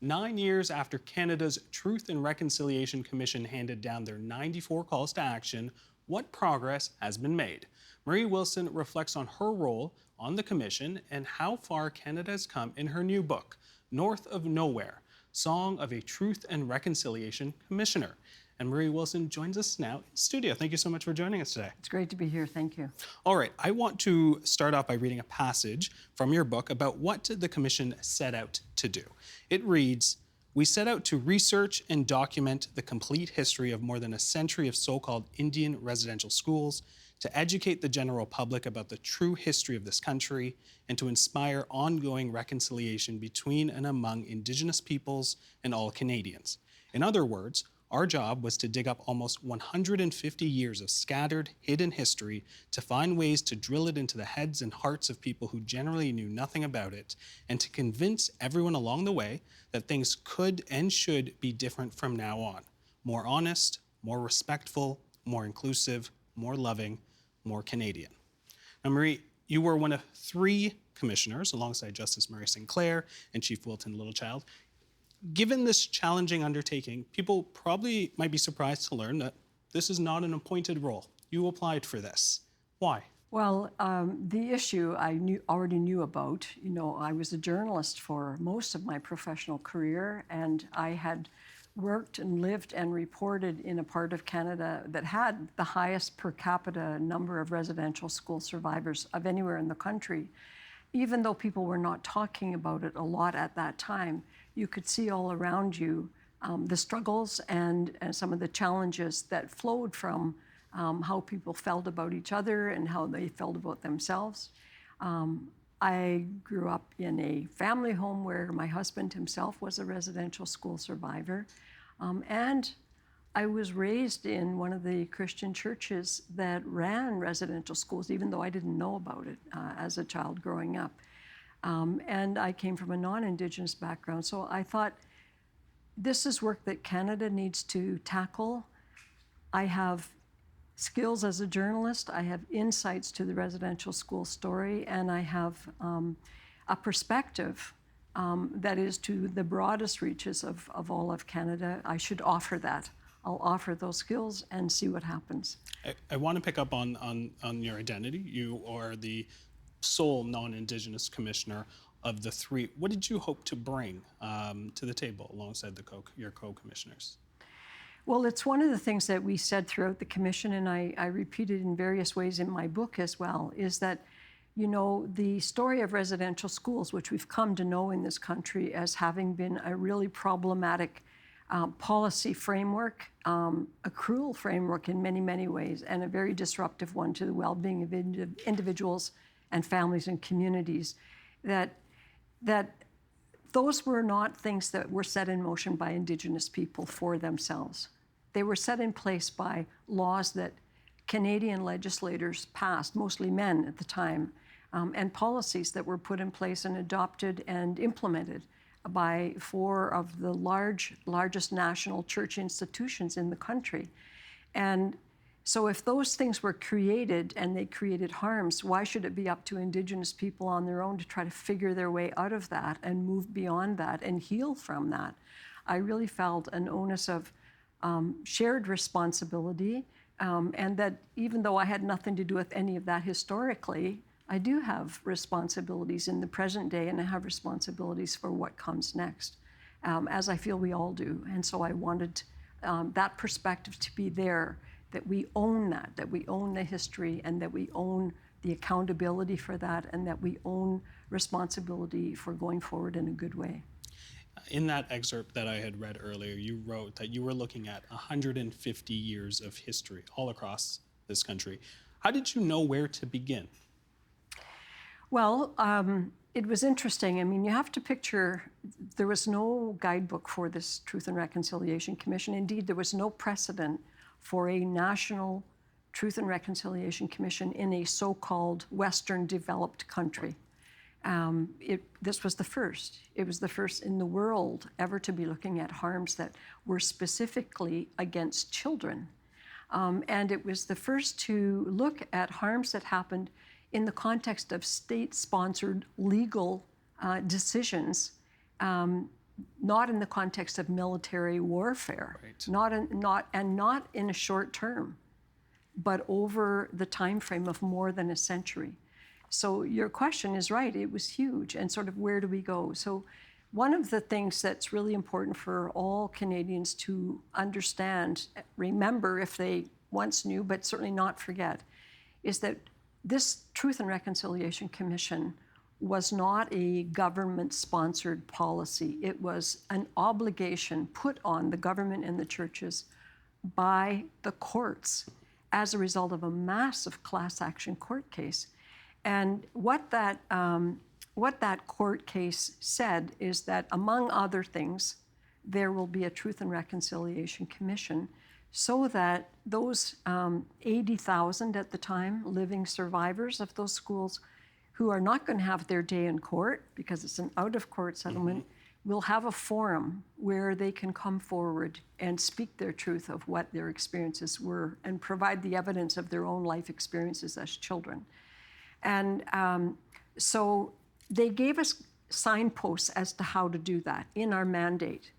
9 years after Canada's Truth and Reconciliation Commission handed down their 94 calls to action, what progress has been made? Marie Wilson reflects on her role on the commission and how far Canada has come in her new book, North of Nowhere, Song of a Truth and Reconciliation Commissioner. And Marie Wilson joins us now in studio. Thank you so much for joining us today. It's great to be here. Thank you. All right, I want to start off by reading a passage from your book about what the commission set out to do. It reads, "We set out to research and document the complete history of more than a century of so-called Indian residential schools, to educate the general public about the true history of this country, and to inspire ongoing reconciliation between and among Indigenous peoples and all Canadians. In other words, our job was to dig up almost 150 years of scattered, hidden history to find ways to drill it into the heads and hearts of people who generally knew nothing about it, and to convince everyone along the way that things could and should be different from now on. More honest, more respectful, more inclusive, more loving, more Canadian." Now, Marie, you were one of 3 commissioners alongside Justice Murray Sinclair and Chief Wilton Littlechild. Given this challenging undertaking, people probably might be surprised to learn that this is not an appointed role. You applied for this. Why? Well, the issue I already knew about. You know, I was a journalist for most of my professional career, and I had worked and lived and reported in a part of Canada that had the highest per capita number of residential school survivors of anywhere in the country. Even though people were not talking about it a lot at that time, you could see all around you the struggles and some of the challenges that flowed from how people felt about each other and how they felt about themselves. I grew up in a family home where my husband himself was a residential school survivor. And I was raised in one of the Christian churches that ran residential schools, even though I didn't know about it as a child growing up. And I came from a non-Indigenous background. So I thought, this is work that Canada needs to tackle. I have skills as a journalist. I have insights to the residential school story, and I have a perspective that is to the broadest reaches of all of Canada. I should offer that. I'll offer those skills and see what happens. I want to pick up on your identity. You are the sole non-Indigenous commissioner of the 3. What did you hope to bring to the table alongside your co-commissioners? Well, it's one of the things that we said throughout the commission, and I repeated in various ways in my book as well, is that, you know, the story of residential schools, which we've come to know in this country as having been a really problematic policy framework, a cruel framework in many, many ways, and a very disruptive one to the well-being of individuals and families and communities, that those were not things that were set in motion by Indigenous people for themselves. They were set in place by laws that Canadian legislators passed, mostly men at the time, and policies that were put in place and adopted and implemented by 4 of the largest national church institutions in the country. And so if those things were created and they created harms, why should it be up to Indigenous people on their own to try to figure their way out of that and move beyond that and heal from that? I really felt an onus of shared responsibility, and that even though I had nothing to do with any of that historically, I do have responsibilities in the present day, and I have responsibilities for what comes next, as I feel we all do. And so I wanted that perspective to be there, that we own that we own the history, and that we own the accountability for that, and that we own responsibility for going forward in a good way. In that excerpt that I had read earlier, you wrote that you were looking at 150 years of history all across this country. How did you know where to begin? Well, it was interesting. I mean, you have to picture, there was no guidebook for this Truth and Reconciliation Commission. Indeed, there was no precedent for a national Truth and Reconciliation Commission in a so-called Western developed country. This was the first. It was the first in the world ever to be looking at harms that were specifically against children. And it was the first to look at harms that happened in the context of state-sponsored legal decisions not in the context of military warfare, Right. not in a short term, but over the time frame of more than a century. So your question is right, it was huge, and sort of where do we go? So one of the things that's really important for all Canadians to understand, remember if they once knew, but certainly not forget, is that this Truth and Reconciliation Commission was not a government-sponsored policy. It was an obligation put on the government and the churches by the courts as a result of a massive class action court case. And what that court case said is that, among other things, there will be a Truth and Reconciliation Commission so that those 80,000 at the time living survivors of those schools who are not going to have their day in court because it's an out-of-court settlement will have a forum where they can come forward and speak their truth of what their experiences were and provide the evidence of their own life experiences as children. And so they gave us signposts as to how to do that in our mandate.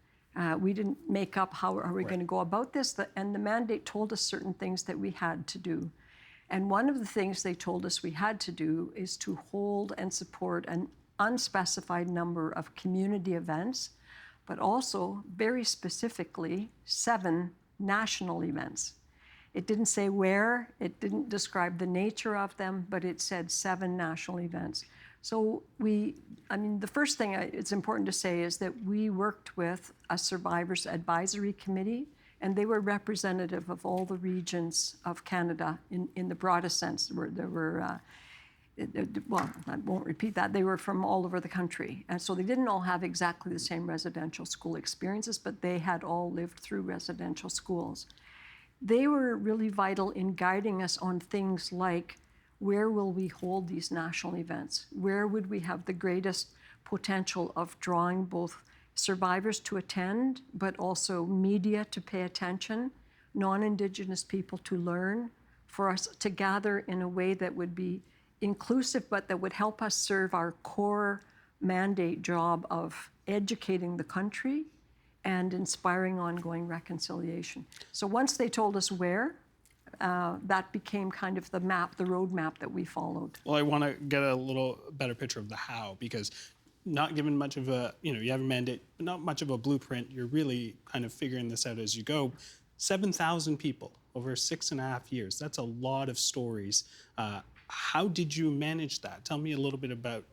We didn't make up how are we going to go about this, and the mandate told us certain things that we had to do. And one of the things they told us we had to do is to hold and support an unspecified number of community events, but also very specifically 7 national events. It didn't say where, it didn't describe the nature of them, but it said 7 national events. So the first thing it's important to say is that we worked with a survivors advisory committee, and they were representative of all the regions of Canada in the broadest sense. Well, I won't repeat that. They were from all over the country. And so they didn't all have exactly the same residential school experiences, but they had all lived through residential schools. They were really vital in guiding us on things like, where will we hold these national events? Where would we have the greatest potential of drawing both survivors to attend, but also media to pay attention, non-Indigenous people to learn, for us to gather in a way that would be inclusive, but that would help us serve our core mandate job of educating the country and inspiring ongoing reconciliation. So once they told us where, that became kind of the map, the roadmap that we followed. Well, I want to get a little better picture of the how, because not given much of a, you have a mandate, but not much of a blueprint. You're really kind of figuring this out as you go. 7,000 people over 6.5 years. That's a lot of stories. How did you manage that? Tell me a little bit about,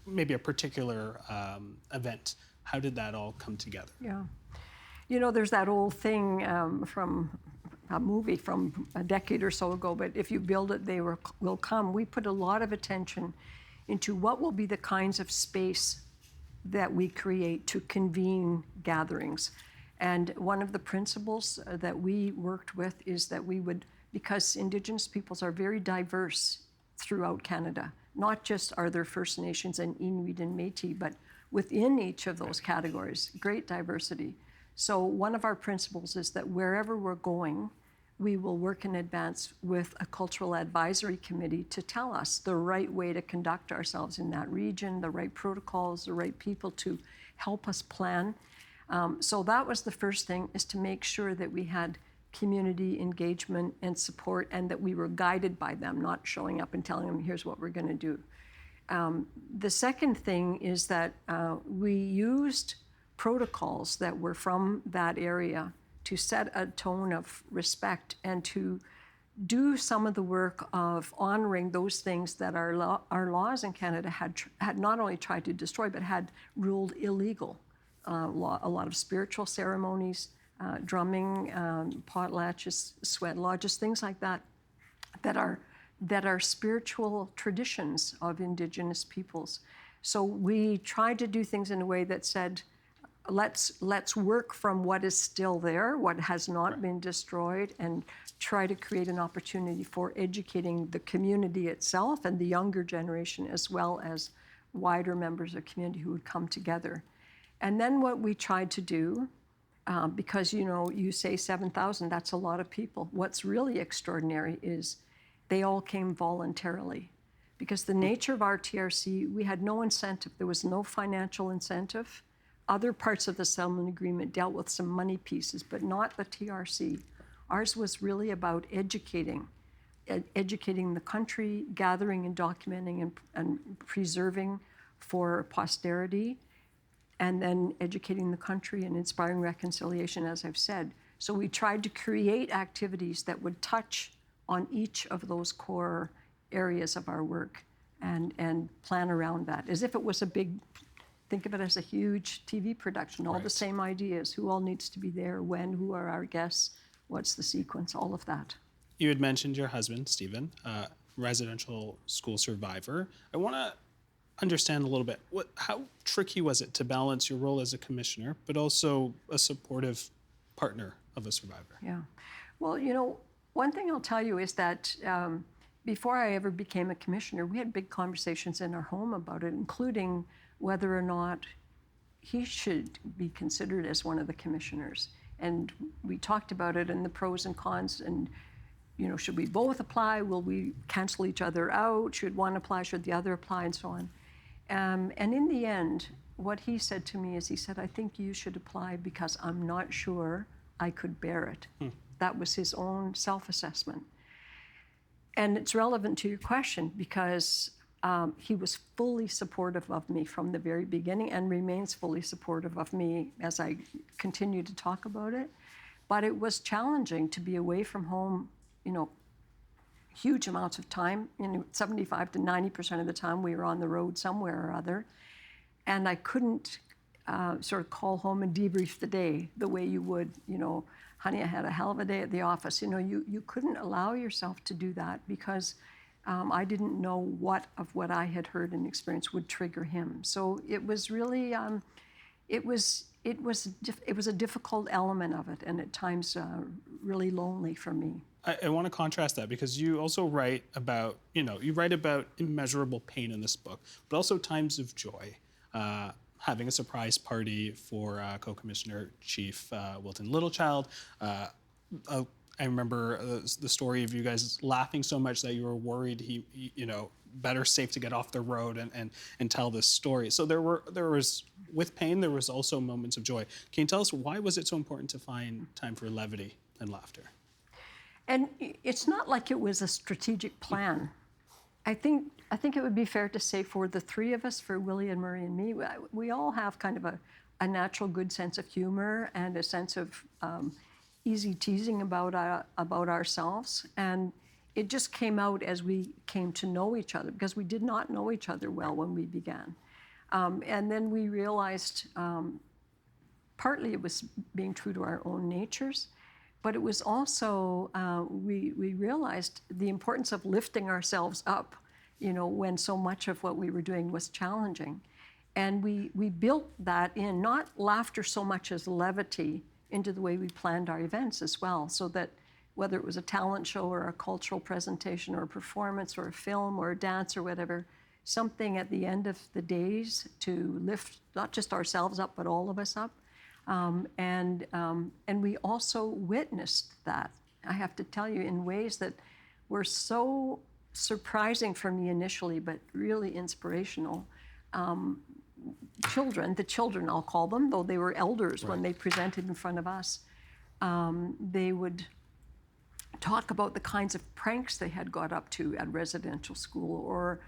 maybe a particular event. How did that all come together? Yeah. There's that old thing from a movie from a decade or so ago, but if you build it, they will come. We put a lot of attention into what will be the kinds of space that we create to convene gatherings. And one of the principles that we worked with is that we would, because Indigenous peoples are very diverse throughout Canada, not just are there First Nations and Inuit and Métis, but within each of those categories, great diversity. So one of our principles is that wherever we're going, we will work in advance with a cultural advisory committee to tell us the right way to conduct ourselves in that region, the right protocols, the right people to help us plan. So that was the first thing, is to make sure that we had community engagement and support, and that we were guided by them, not showing up and telling them, here's what we're going to do. The second thing is that we used protocols that were from that area to set a tone of respect and to do some of the work of honoring those things that our laws in Canada had not only tried to destroy, but had ruled illegal. A lot of spiritual ceremonies, drumming, potlatches, sweat lodges, things like that, that are spiritual traditions of Indigenous peoples. So we tried to do things in a way that said, let's work from what is still there, what has not been destroyed, and try to create an opportunity for educating the community itself and the younger generation, as well as wider members of the community who would come together. And then what we tried to do, because you say 7,000, that's a lot of people. What's really extraordinary is they all came voluntarily. Because the nature of our TRC, we had no incentive. There was no financial incentive. other parts of the settlement agreement dealt with some money pieces, but not the TRC. Ours was really about educating the country, gathering and documenting and preserving for posterity, and then educating the country and inspiring reconciliation, as I've said. So we tried to create activities that would touch on each of those core areas of our work and plan around that, as if it was a big, think of it as a huge TV production, all the same ideas, who all needs to be there, when, who are our guests, what's the sequence, all of that. You had mentioned your husband, Stephen, residential school survivor. I want to understand a little bit, how tricky was it to balance your role as a commissioner, but also a supportive partner of a survivor? Yeah. Well, one thing I'll tell you is that before I ever became a commissioner, we had big conversations in our home about it, including whether or not he should be considered as one of the commissioners. And we talked about it and the pros and cons, and should we both apply? Will we cancel each other out? Should one apply? Should the other apply? And so on. And in the end, what he said to me is, he said, I think you should apply because I'm not sure I could bear it. That was his own self-assessment. And it's relevant to your question because he was fully supportive of me from the very beginning and remains fully supportive of me as I continue to talk about it. But it was challenging to be away from home, huge amounts of time. 75 to 90% of the time we were on the road somewhere or other. And I couldn't sort of call home and debrief the day the way you would, honey, I had a hell of a day at the office. You couldn't allow yourself to do that because I didn't know what I had heard and experienced would trigger him. So it was really, it was a difficult element of it, and at times really lonely for me. I want to contrast that because you also write about, you write about immeasurable pain in this book, but also times of joy. Having a surprise party for Co-Commissioner Chief Wilton Littlechild. I remember the story of you guys laughing so much that you were worried he better safe to get off the road and tell this story. So there was, with pain, there was also moments of joy. Can you tell us why was it so important to find time for levity and laughter? And it's not like it was a strategic plan. I think it would be fair to say for the three of us, for Willie and Murray and me, we all have kind of a natural good sense of humor and a sense of easy teasing about ourselves. And it just came out as we came to know each other, because we did not know each other well when we began. And then we realized partly it was being true to our own natures, but it was also, we realized the importance of lifting ourselves up, when so much of what we were doing was challenging. And we built that in, not laughter so much as levity, into the way we planned our events as well, so that whether it was a talent show or a cultural presentation or a performance or a film or a dance or whatever, something at the end of the days to lift not just ourselves up, but all of us up. And we also witnessed that, I have to tell you, in ways that were so surprising for me initially, but really inspirational. The children, I'll call them, though they were elders when they presented in front of us, they would talk about the kinds of pranks they had got up to at residential school, or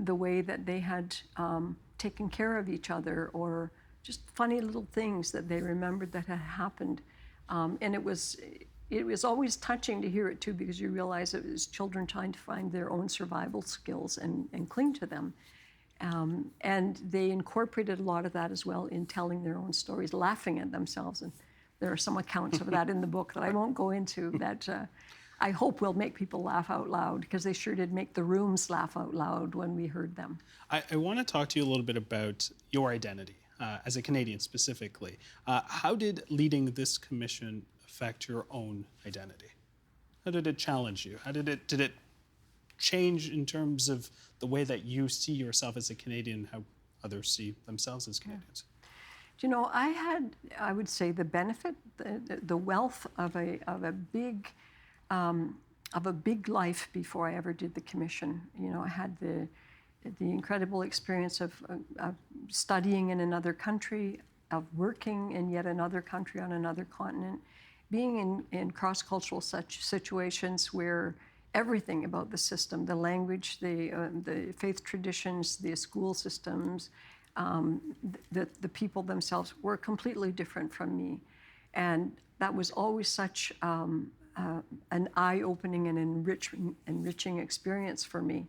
the way that they had taken care of each other, or just funny little things that they remembered that had happened. And it was always touching to hear it too, because you realize it was children trying to find their own survival skills and cling to them. And they incorporated a lot of that as well in telling their own stories, laughing at themselves. And there are some accounts of that in the book that I won't go into that I hope will make people laugh out loud, because they sure did make the rooms laugh out loud when we heard them. I want to talk to you a little bit about your identity as a Canadian specifically. How did leading this commission affect your own identity? How did it challenge you? Did it change in terms of the way that you see yourself as a Canadian, how others see themselves as Canadians? Yeah. I had, I would say, the benefit, the wealth of a big life before I ever did the commission. I had the incredible experience of studying in another country, of working in yet another country on another continent, being in cross-cultural such situations where everything about the system, the language, the faith traditions, the school systems, the people themselves were completely different from me. And that was always such an eye-opening and enriching experience for me.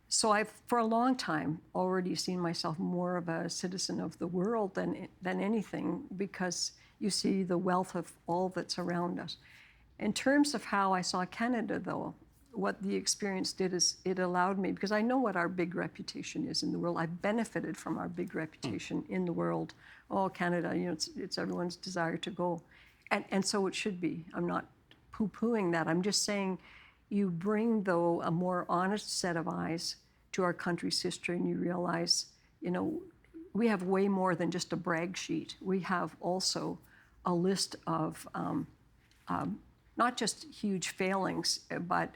So I've, for a long time, already seen myself more of a citizen of the world than anything, because you see the wealth of all that's around us. In terms of how I saw Canada, though, what the experience did is it allowed me, because I know what our big reputation is in the world. I've benefited from our big reputation in the world. Oh, Canada, you know, it's everyone's desire to go. And so it should be. I'm not poo-pooing that. I'm just saying you bring, though, a more honest set of eyes to our country's history, and you realize, you know, we have way more than just a brag sheet. We have also a list of not just huge failings, but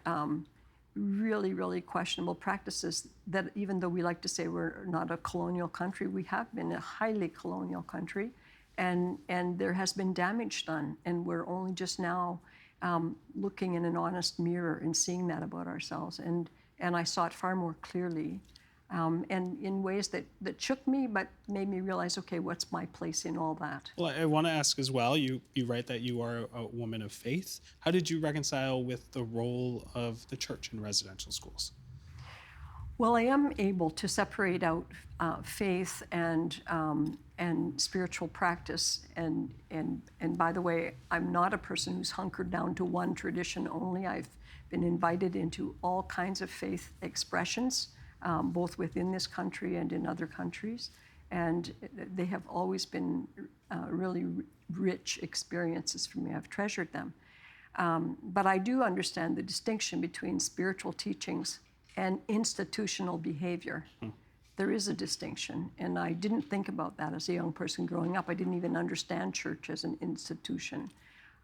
really, really questionable practices that, even though we like to say we're not a colonial country, we have been a highly colonial country, and there has been damage done, and we're only just now looking in an honest mirror and seeing that about ourselves. And I saw it far more clearly, and in ways that shook me, but made me realize, okay, what's my place in all that? Well, I want to ask as well, you write that you are a woman of faith. How did you reconcile with the role of the church in residential schools? Well, I am able to separate out faith and spiritual practice, and by the way, I'm not a person who's hunkered down to one tradition only. I've been invited into all kinds of faith expressions, both within this country and in other countries, and they have always been really rich experiences for me. I've treasured them. But I do understand the distinction between spiritual teachings and institutional behavior. There is a distinction, and I didn't think about that as a young person growing up. I didn't even understand church as an institution.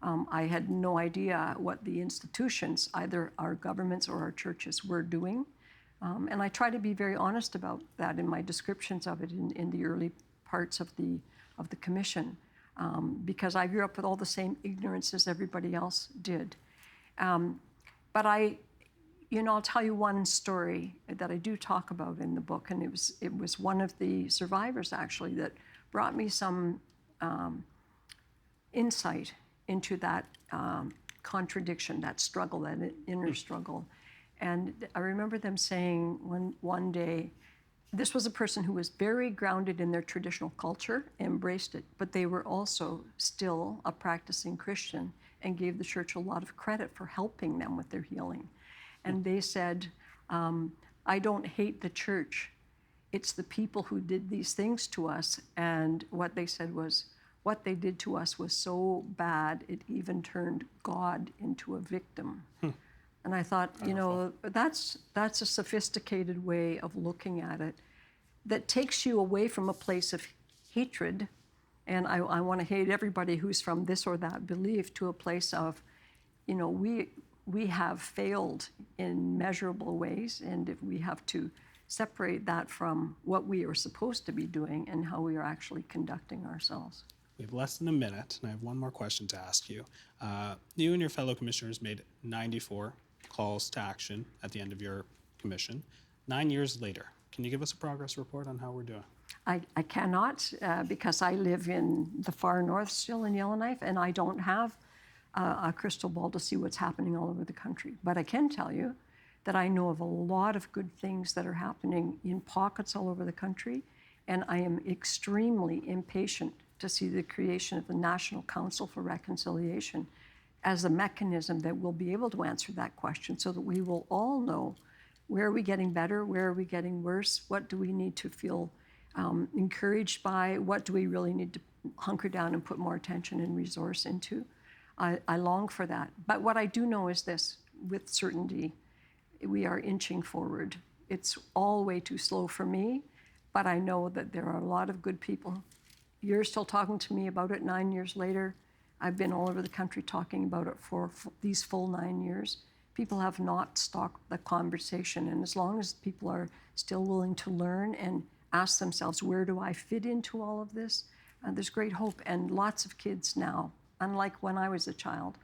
I had no idea what the institutions, either our governments or our churches, were doing. And I try to be very honest about that in my descriptions of it in the early parts of the commission, because I grew up with all the same ignorance as everybody else did. But I'll tell you one story that I do talk about in the book, and it was one of the survivors, actually, that brought me some insight into that contradiction, that struggle, that inner struggle. And I remember them saying one day, this was a person who was very grounded in their traditional culture, embraced it, but they were also still a practicing Christian and gave the church a lot of credit for helping them with their healing. And they said, I don't hate the church. It's the people who did these things to us. And what they said was, what they did to us was so bad, it even turned God into a victim. And I thought, you know, that's a sophisticated way of looking at it that takes you away from a place of hatred, and I want to hate everybody who's from this or that belief, to a place of, you know, we have failed in measurable ways, and if we have to separate that from what we are supposed to be doing and how we are actually conducting ourselves. We have less than a minute, and I have one more question to ask you. You and your fellow commissioners made 94 calls to action at the end of your commission. 9 years later, can you give us a progress report on how we're doing? I cannot, because I live in the far north still in Yellowknife, and I don't have a crystal ball to see what's happening all over the country. But I can tell you that I know of a lot of good things that are happening in pockets all over the country, and I am extremely impatient to see the creation of the National Council for Reconciliation as a mechanism that will be able to answer that question, so that we will all know, where are we getting better, where are we getting worse, what do we need to feel encouraged by, what do we really need to hunker down and put more attention and resource into. I long for that. But what I do know is this, with certainty, we are inching forward. It's all way too slow for me, but I know that there are a lot of good people. You're still talking to me about it 9 years later. I've been all over the country talking about it for these full 9 years. People have not stopped the conversation, and as long as people are still willing to learn and ask themselves, where do I fit into all of this? There's great hope, and lots of kids now, unlike when I was a child,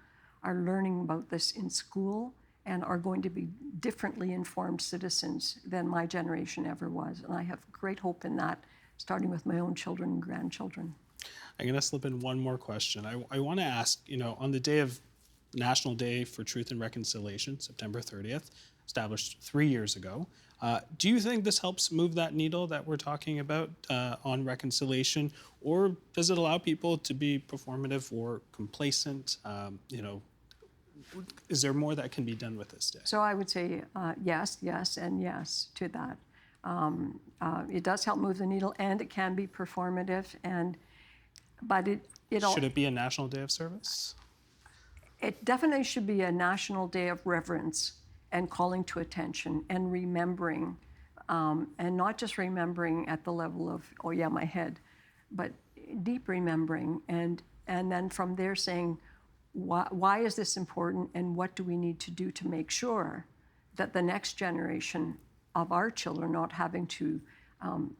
are learning about this in school and are going to be differently informed citizens than my generation ever was. And I have great hope in that, starting with my own children and grandchildren. I'm going to slip in one more question. I want to ask, on the day of National Day for Truth and Reconciliation, September 30th, established 3 years ago, do you think this helps move that needle that we're talking about on reconciliation, or does it allow people to be performative or complacent? Is there more that can be done with this day? So I would say yes, yes, and yes to that. It does help move the needle, and it can be performative, but Should it be a National Day of Service? It definitely should be a national day of reverence and calling to attention and remembering, and not just remembering at the level of, oh yeah, my head, but deep remembering, and then from there saying, why is this important, and what do we need to do to make sure that the next generation of our children not having to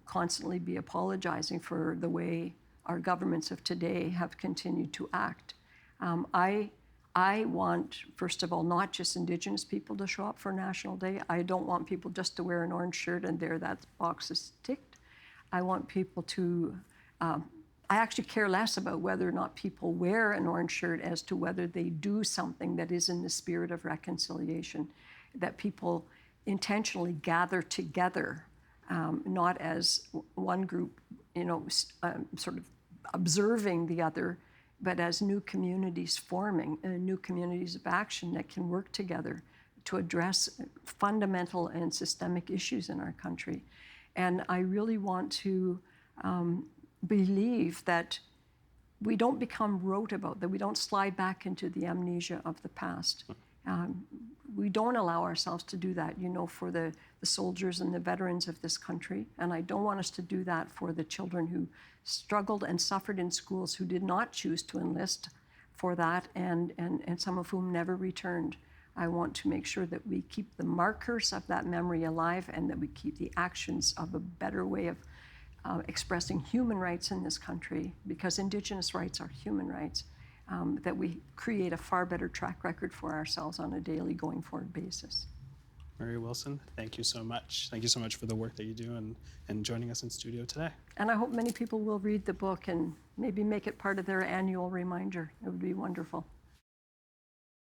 constantly be apologizing for the way our governments of today have continued to act. I want, first of all, not just Indigenous people to show up for National Day. I don't want people just to wear an orange shirt and there that box is ticked. I want people to, I actually care less about whether or not people wear an orange shirt as to whether they do something that is in the spirit of reconciliation, that people intentionally gather together, not as one group, sort of observing the other, but as new communities forming, new communities of action that can work together to address fundamental and systemic issues in our country. And I really want to believe that we don't become rote about that, we don't slide back into the amnesia of the past. We don't allow ourselves to do that, for the soldiers and the veterans of this country. And I don't want us to do that for the children who struggled and suffered in schools, who did not choose to enlist for that, and some of whom never returned. I want to make sure that we keep the markers of that memory alive, and that we keep the actions of a better way of expressing human rights in this country, because Indigenous rights are human rights. That we create a far better track record for ourselves on a daily going forward basis. Mary Wilson, thank you so much. Thank you so much for the work that you do and joining us in studio today. And I hope many people will read the book and maybe make it part of their annual reminder. It would be wonderful.